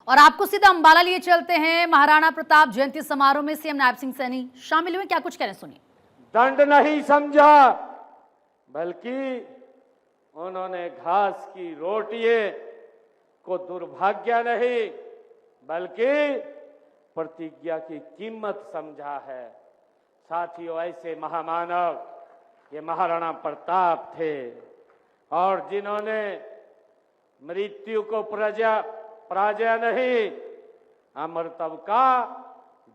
और आपको सीधा अंबाला लिए चलते हैं। महाराणा प्रताप जयंती समारोह में सीएम नायब सिंह सैनी शामिल हुए, क्या कुछ कह रहे हैं सुनिए। दंड नहीं समझा, बल्कि उन्होंने घास की रोटियां को दुर्भाग्य नहीं बल्कि प्रतिज्ञा की कीमत समझा है। साथियों, ऐसे महामानव ये महाराणा प्रताप थे और जिन्होंने मृत्यु को पराजय नहीं अमरत्व का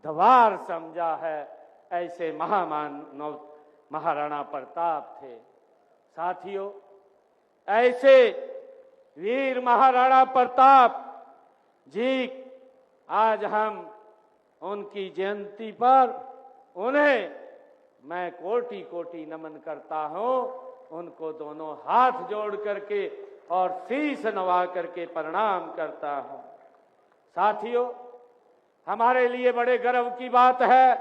द्वार समझा है। ऐसे महामानव महाराणा प्रताप थे। साथियों, ऐसे वीर महाराणा प्रताप जी आज हम उनकी जयंती पर उन्हें मैं कोटि कोटि नमन करता हूं। उनको दोनों हाथ जोड़ करके और शीश नवा करके प्रणाम करता हूं। साथियों, हमारे लिए बड़े गर्व की बात है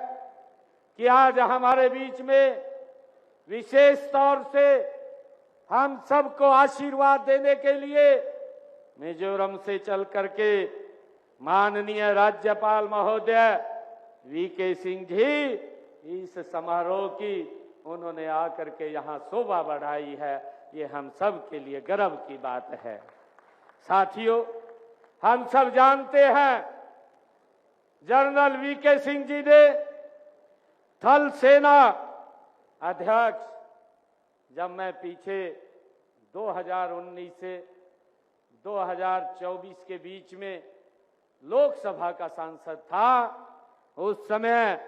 कि आज हमारे बीच में विशेष तौर से हम सबको आशीर्वाद देने के लिए मिजोरम से चल करके माननीय राज्यपाल महोदय वीके सिंह जी इस समारोह की उन्होंने आकर के यहाँ शोभा बढ़ाई है। ये हम सब के लिए गर्व की बात है। साथियों, हम सब जानते हैं जनरल वीके सिंह जी ने थल सेना अध्यक्ष, जब मैं पीछे 2019 से 2024 के बीच में लोकसभा का सांसद था, उस समय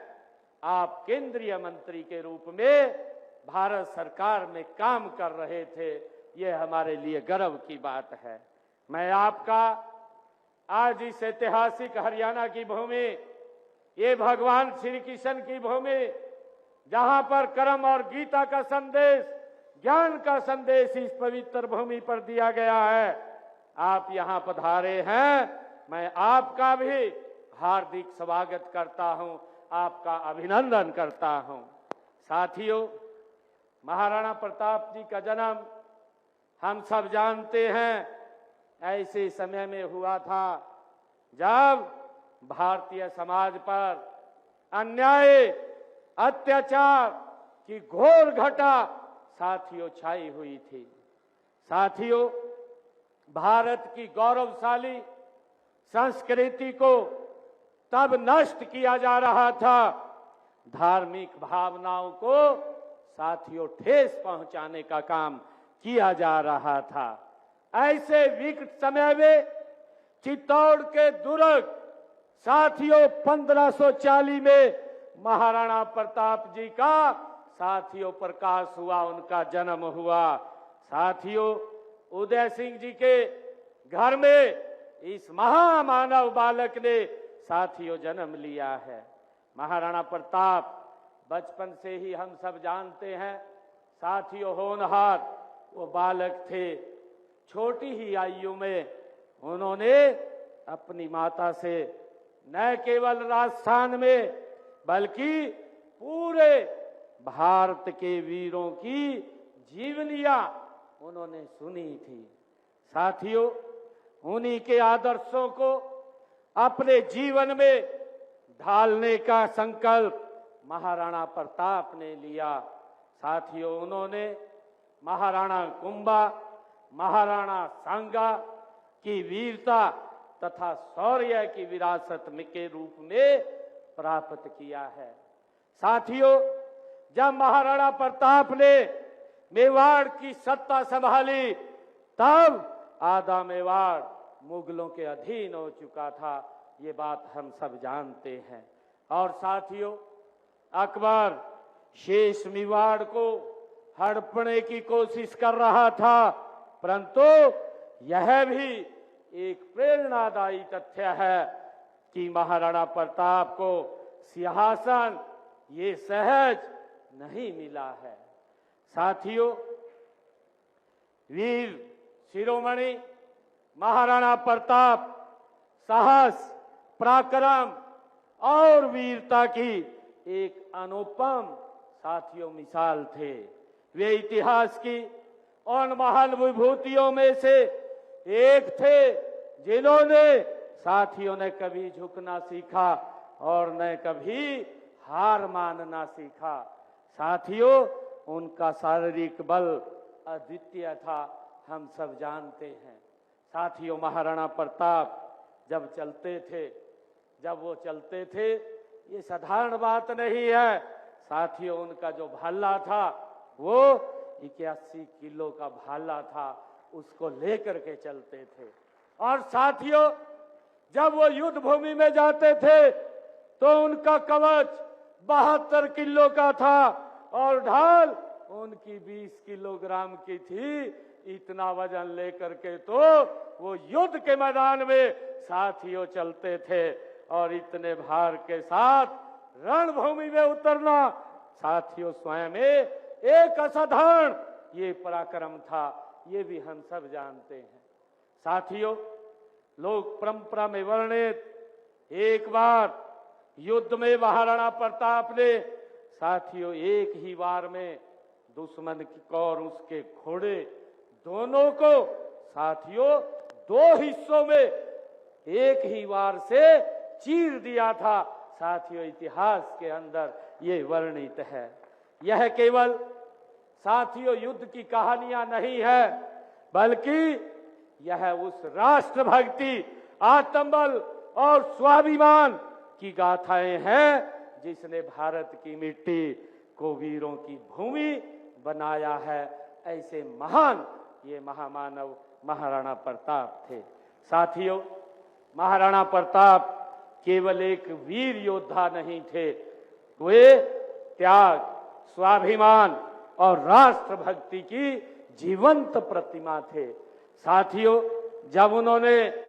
आप केंद्रीय मंत्री के रूप में भारत सरकार में काम कर रहे थे। ये हमारे लिए गर्व की बात है। मैं आपका आज इस ऐतिहासिक हरियाणा की भूमि, ये भगवान श्री कृष्ण की भूमि, जहां पर कर्म और गीता का संदेश, ज्ञान का संदेश इस पवित्र भूमि पर दिया गया है, आप यहां पधारे हैं। मैं आपका भी हार्दिक स्वागत करता हूं, आपका अभिनंदन करता हूं। साथियों, महाराणा प्रताप जी का जन्म हम सब जानते हैं ऐसे समय में हुआ था जब भारतीय समाज पर अन्याय अत्याचार की घोर घटा साथियों छाई हुई थी। साथियों, भारत की गौरवशाली संस्कृति को तब नष्ट किया जा रहा था, धार्मिक भावनाओं को साथियों ठेस पहुंचाने का काम किया जा रहा था। ऐसे विकट समय में चित्तौड़ के दुर्ग साथियों 1540 में महाराणा प्रताप जी का साथियों प्रकाश हुआ, उनका जन्म हुआ। साथियों, उदय सिंह जी के घर में इस महामानव बालक ने साथियों जन्म लिया है। महाराणा प्रताप बचपन से ही हम सब जानते हैं साथियों होनहार वो बालक थे। छोटी ही आयु में उन्होंने अपनी माता से न केवल राजस्थान में बल्कि पूरे भारत के वीरों की जीवनियां उन्होंने सुनी थी। साथियों, उन्हीं के आदर्शों को अपने जीवन में ढालने का संकल्प महाराणा प्रताप ने लिया। साथियों, उन्होंने महाराणा कुंभा, महाराणा सांगा की वीरता तथा शौर्य की विरासत के रूप में प्राप्त किया है। साथियों, जब महाराणा प्रताप ने मेवाड़ की सत्ता संभाली तब आधा मेवाड़ मुगलों के अधीन हो चुका था। ये बात हम सब जानते हैं। और साथियों, अकबर शेष मेवाड़ को हड़पने की कोशिश कर रहा था, परंतु यह भी एक प्रेरणादायी तथ्य है कि महाराणा प्रताप को सिंहासन ये सहज नहीं मिला है। साथियों, वीर शिरोमणि महाराणा प्रताप साहस, पराक्रम और वीरता की एक अनुपम साथियों मिसाल थे। वे इतिहास की उन महान विभूतियों में से एक थे जिन्होंने साथियों ने कभी झुकना सीखा और न कभी हार मानना सीखा। साथियों, उनका शारीरिक बल अद्वितीय था, हम सब जानते हैं। साथियों, महाराणा प्रताप जब वो चलते थे, ये साधारण बात नहीं है। साथियों, उनका जो भाला था वो 81 किलो का भाला था, उसको लेकर के चलते थे। और साथियों, जब वो युद्ध भूमि में जाते थे तो उनका कवच 72 किलो का था और ढाल उनकी 20 किलोग्राम की थी। इतना वजन लेकर के तो वो युद्ध के मैदान में साथियों चलते थे। और इतने भार के साथ रणभूमि में उतरना साथियों स्वयं एक असाधारण ये पराक्रम था, ये भी हम सब जानते हैं। साथियों, लोक परंपरा में वर्णित एक बार युद्ध में महाराणा प्रताप ने साथियों एक ही वार में दुश्मन की और उसके घोड़े दोनों को साथियों 2 हिस्सों में एक ही वार से चीर दिया था। साथियों, इतिहास के अंदर ये वर्णित है। यह केवल साथियों युद्ध की कहानियां नहीं है, बल्कि यह उस राष्ट्रभक्ति, आत्मबल और स्वाभिमान की गाथाएं हैं जिसने भारत की मिट्टी को वीरों की भूमि बनाया है। ऐसे महान ये महामानव महाराणा प्रताप थे। साथियों, महाराणा प्रताप केवल एक वीर योद्धा नहीं थे, वे त्याग, स्वाभिमान और राष्ट्रभक्ति की जीवंत प्रतिमा थे। साथियों, जब उन्होंने